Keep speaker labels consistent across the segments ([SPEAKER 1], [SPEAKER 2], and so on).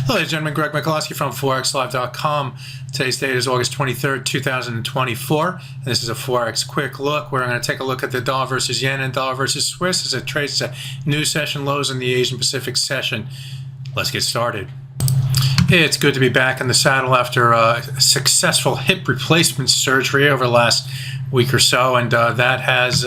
[SPEAKER 1] Hello, ladies and gentlemen. Greg Michalowski from ForexLive.com. Today's date is August 23rd, 2024. And this is a Forex quick look. We're going to take a look at the dollar versus yen and dollar versus Swiss as it trades at new session lows in the Asian Pacific session. Let's get started. It's good to be back in the saddle after a successful hip replacement surgery over the last week or so, and that has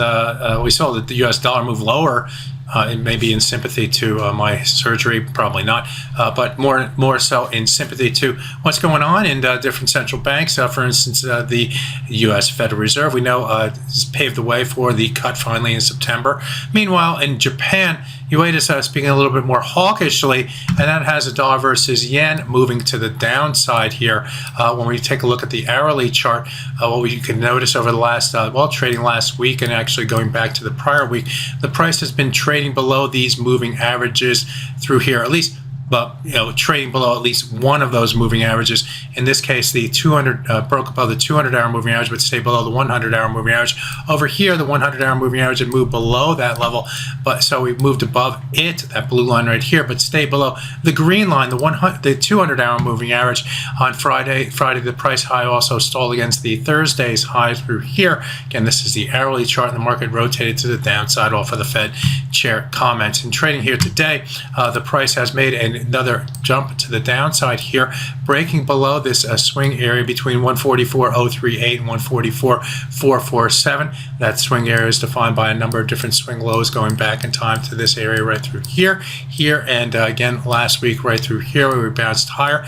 [SPEAKER 1] we saw that the U.S. dollar move lower. It may be in sympathy to my surgery, probably not, but more so in sympathy to what's going on in different central banks. For instance, the U.S. Federal Reserve, we know, has paved the way for the cut finally in September. Meanwhile, in Japan, USD is speaking a little bit more hawkishly, and that has a dollar versus yen moving to the downside here. When we take a look at the hourly chart, what we can notice over the last, trading last week and actually going back to the prior week, the price has been trading below these moving averages through here, at least, but trading below at least one of those moving averages. In this case, the 200 broke above the 200-hour moving average, but stayed below the 100-hour moving average. Over here, the 100-hour moving average had moved below that level, but so we moved above it, that blue line right here, but stayed below the green line, the 200-hour moving average. On Friday, the price high also stalled against the Thursday's high through here. Again, this is the hourly chart, and the market rotated to the downside off of the Fed chair comments. And trading here today, the price has made another jump to the downside here, breaking below this swing area between 144.038 and 144.447. That swing area is defined by a number of different swing lows going back in time to this area right through here, and again last week right through here where we bounced higher.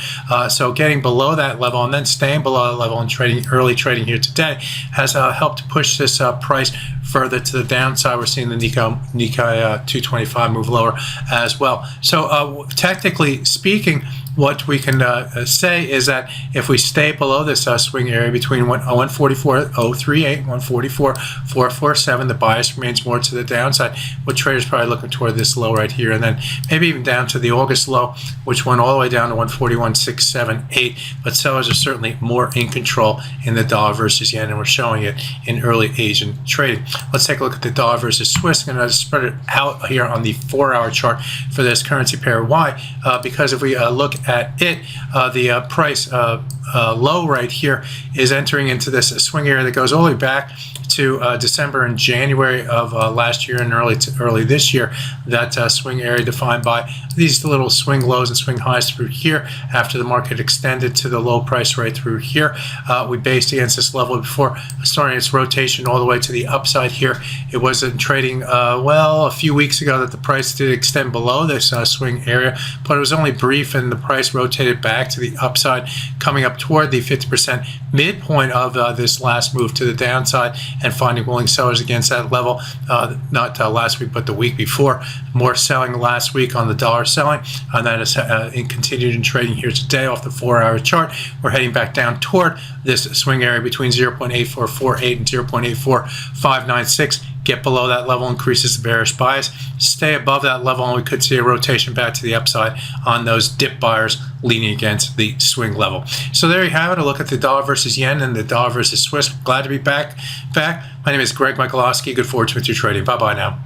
[SPEAKER 1] So getting below that level and then staying below that level and early trading here today has helped push this price further to the downside. We're seeing the Nikkei 225 move lower as well. So technically speaking, what we can say is that if we stay below this swing area between 144.038 and 144.447, the bias remains more to the downside. What traders probably looking toward this low right here, and then maybe even down to the August low, which went all the way down to 141.678. But sellers are certainly more in control in the dollar versus yen, and we're showing it in early Asian trading. Let's take a look at the dollar versus Swiss. I'm going to spread it out here on the 4-hour chart for this currency pair. Why? Because if we look at it, the price low right here is entering into this swing area that goes all the way back to December and January of last year and early this year. That swing area defined by these little swing lows and swing highs through here after the market extended to the low price right through here. We based against this level before starting its rotation all the way to the upside here. It was in trading a few weeks ago that the price did extend below this swing area, but it was only brief, and the price rotated back to the upside, coming up toward the 50% midpoint of this last move to the downside and finding willing sellers against that level. Not last week, but the week before. More selling last week on the dollar selling, and that is continued in trading here today off the 4-hour chart. We're heading back down toward this swing area between 0.8448 and 0.84596. Get below that level, increases the bearish bias. Stay above that level, and we could see a rotation back to the upside on those dip buyers leaning against the swing level. So there you have it, a look at the dollar versus yen and the dollar versus Swiss. Glad to be back. My name is Greg Michalowski. Good fortune with your trading. Bye-bye now.